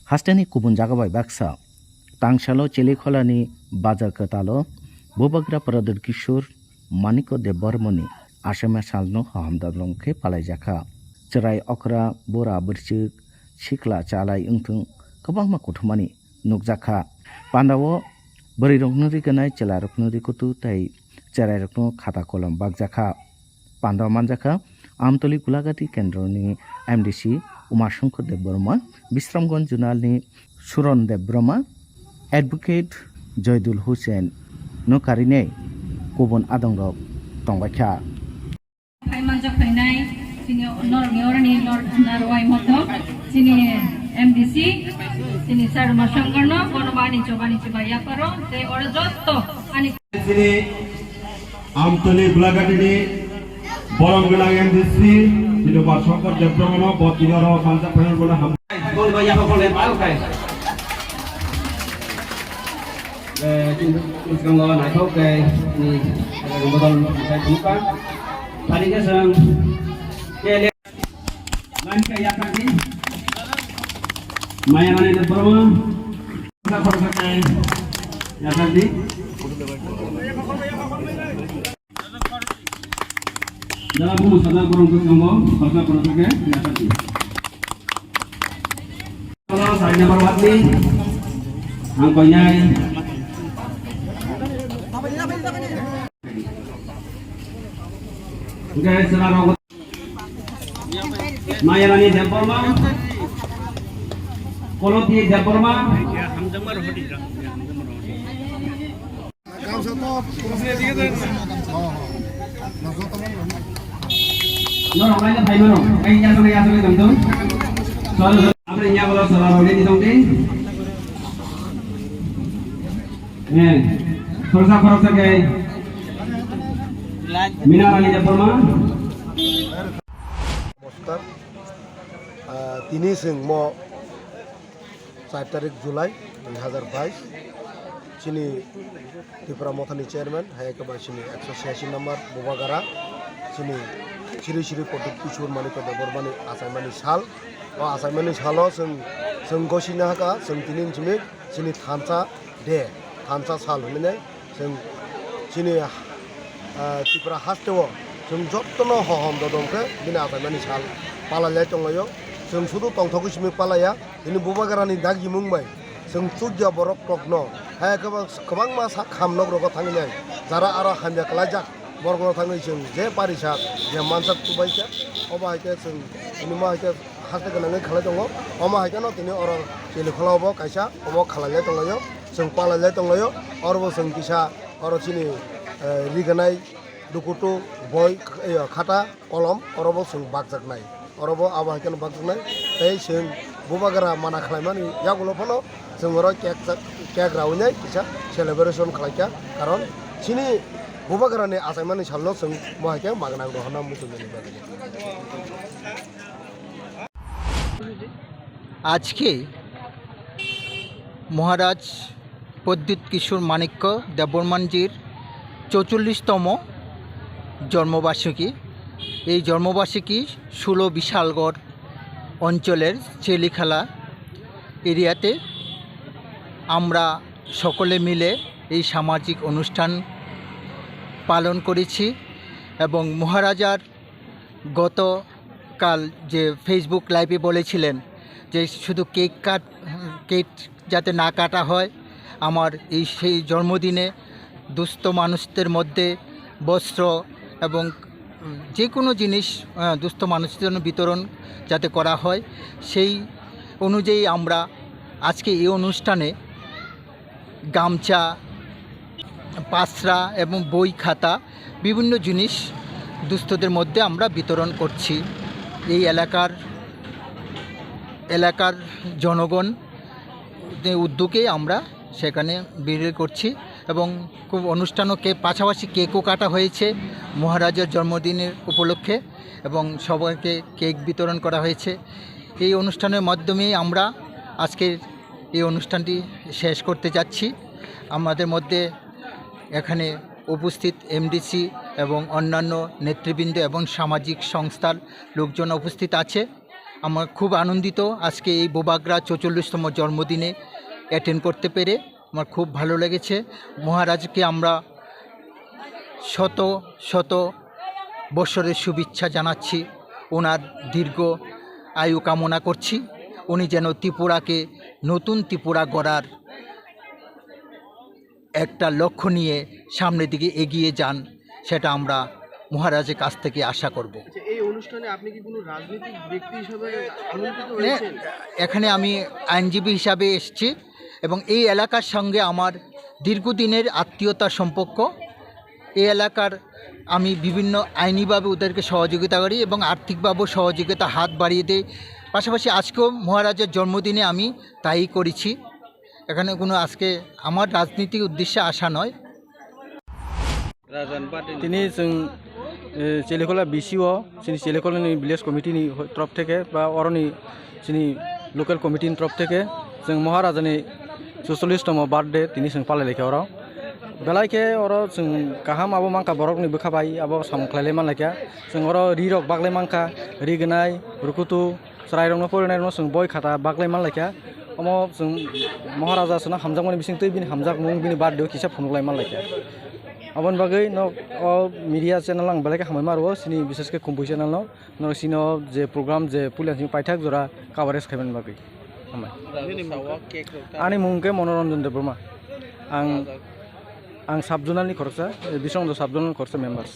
हास्टेनि कुबुन जागाबाय बाक्सा तांसालो चेलिखलानि बाजार कतालो बोबाग्रा प्रदर किशोर मानिको देव बर्मनि आसामा सालनो हामदारलंखे पालायजाखा चराय अखरा बोरा बोरसिक सिख्ला चालाय ओंथों गोबां कुथुमानि नुकजाखा पान्दावो बोरै रखनुरि गनाय चेला रखनुरि कुतु ताई चराय रखनु खाता कलम बागजाखा पान्दाव मानजाखा आमतली गुलागाती केन्द्रनि एमडीसी उमाशंकर देव बर्मा विश्रामगंज जुनालनि सुरन देव ब्रह्मा एडभोकेट जयदुल हुसैन नकारिने गुबुन आदंरक तंबायखा फाइमानजा फैनाय जोंनि नरमेवरनि नारवाय मतो जोंनि एमडीसी जोंनि सारमा संगरनो गणबानि चबानि चबाया पारो ते अरजत्त आनि जोंनि आमतली गुलागाटीनि बरमगोनां एमडीसी जोंनि उमाशंकर देव ब्रह्मा बतिगर मानजा फैनाय गनो हाम गलबाया गले बालखाय जों नायथाव गाय नि बदल साइ बुका थारिखे जों केले लानका याकानि मायामानि ब्रह्मा खरसा गाय याकानि dalam buku sadar kurang tunggu khasna kurang ke yakin kalau saya berwakti angkonya oke sekarang Mayarani Deporma Koloti Deporma no orang lain thay mana? Kayaknya sama ya sama tentu. Soal apa yang nyabol soal orang ini dong deh. Khorsa kayak Minar Ali Deporma. নমস্কার তিনি সিংহ 4 তারিখ জুলাই 2022 চিনি Tripura মথানি chairman হায়াকাবা চিনি 186 নম্বর বোবাগারা চিনি श्री श्री प्रदर किशोर मानिको देव बर्मानि आसामानि साल ओ आसामानि सालो जों गसिनो हाका जों दिनै चिमिक चिनि थानसा साल होननानै जों चिनि त्रिपुरा हास्टेआव जों जत्तनो हहम ददंखो दिनै आसामानि साल पालायलाय दंलायो जों सुदु तंथखौ चिमिक पालाया दिनै बोबागारानि दागि मुंबाय जों तुज्या बरक टकनो हाय गोबां मा सा खामनो ग्रगो थांनाय जारा आरो हान्जा कलाजाक बरगनो थांनाय जों जे पारिसा जे मानसा तुबायसा अबा हायके जों दिनै मा हायके हास्ते गोनाङै खालाय दङ अमा हायकेनो दिनै अर जेलिखलावबो कायसा अमा खालायलाय दंलायो जों पालायलाय दंलायो अरबो जों किसा अर चिनि रिगनाय दुकुटु बय खाता कलम अरबो जों बागजाकनाय अरबो आबा हायकेनो बागजाकनाय तै जों बोबागारा माना खालायमानि यागुलफोनो जों अर केक रावनाय किसा सेलिब्रेशन खालायका कारण चिनि बोबागारानि आसामानि सालनो जों माहायके मागनां दहना मुसुमनि बागै আজকে মহারাজ প্রদ্যুৎ কিশোর মানিক্য দেববর্মানজির 44তম জন্মবার্ষিকী এই জন্মবার্ষিকী 16 বিশালগড় অঞ্চলের চেলিখেলা এরিয়াতে আমরা সকলে মিলে এই সামাজিক অনুষ্ঠান পালন করেছি এবং মহারাজার গতকাল যে ফেসবুক লাইভে বলেছিলেন যে শুধু কেক যাতে না কাটা হয় আমার এই সেই জন্মদিনে দুস্থ মানুষদের মধ্যে বস্ত্র এবং যে কোনো জিনিস দুস্থ মানুষদের জন্য বিতরণ যাতে করা হয় সেই অনুযায়ী আমরা আজকে এই অনুষ্ঠানে গামছা পাসরা এবং বই খাতা বিভিন্ন জিনিস দুস্থদের মধ্যে আমরা বিতরণ করছি এই এলাকার জনগণ উদ্যোগে আমরা সেখানে বিক্রি করছি এবং খুব অনুষ্ঠানও পাশাপাশি কেকও কাটা হয়েছে মহারাজার জন্মদিনের উপলক্ষে এবং সবাইকে কেক বিতরণ করা হয়েছে এই অনুষ্ঠানের মাধ্যমেই আমরা আজকের এই অনুষ্ঠানটি শেষ করতে যাচ্ছি আমাদের মধ্যে এখানে উপস্থিত এমডিসি এবং অন্যান্য নেতৃবৃন্দ এবং সামাজিক সংস্থার লোকজন উপস্থিত আছে আমার খুব আনন্দিত আজকে এই বোবাগ্রা 44তম জন্মদিনে অ্যাটেন্ড করতে পেরে আমার খুব ভালো লেগেছে। মহারাজকে আমরা শত শত বৎসরের শুভেচ্ছা জানাচ্ছি, ওনার দীর্ঘ আয়ু কামনা করছি। উনি যেন ত্রিপুরাকে নতুন ত্রিপুরা গড়ার একটা লক্ষ্য নিয়ে সামনের দিকে এগিয়ে যান, সেটা আমরা মহারাজের কাছ থেকে আশা করব। এই অনুষ্ঠানে আপনি কি কোনো রাজনৈতিক ব্যক্তি হিসেবে আমন্ত্রিত হয়েছেন? এখানে আমি আইনজীবী হিসাবে এসেছি এবং এই এলাকার সঙ্গে আমার দীর্ঘদিনের আত্মীয়তার সম্পর্ক। এই এলাকার আমি বিভিন্ন আইনিভাবে ওদেরকে সহযোগিতা করি এবং আর্থিকভাবেও সহযোগিতা হাত বাড়িয়ে দিই। পাশাপাশি আজকেও মহারাজের জন্মদিনে আমি তাই করেছি। এখানে কোনো আজকে আমার রাজনীতিক উদ্দেশ্যে আসা নয়। তিনি जों চেলিখলা বিসিও जोंनि চেলিখলাनि ভিলেজ কমিটিनि তরফ থেকে বা অরনি जोंनि লোকাল কমিটিनि তরফ থেকে जों महाराजानि 44তম বার্থডে তিনি जों फालिलायखो अराव बेलायखे अर जों गाहाम आबो मांका बरकनि बोखाबाय आबो सामख्लायले मानलायखा जों अर रिरक बागले मांका रिगनाय रुकुतु सरायरंनो फरायनायनो जों बय खाता बागले मानलायखा अमो जों महाराजा सना हामजांमोन बिसिं तै बिनि हामजाक मुं बिनि बार्थडे हिसाब फुनलाय मानलायखा abon bagai no media channel lang balai ka hamai maro sini বিশেষ ke kumbu channel no sino je program je pulian sini paithak jora coverage khaiben bagai hamai ani mungke Manoranjan Debroma ang sabjonalni khorsa bisong do sabjonal khorsa members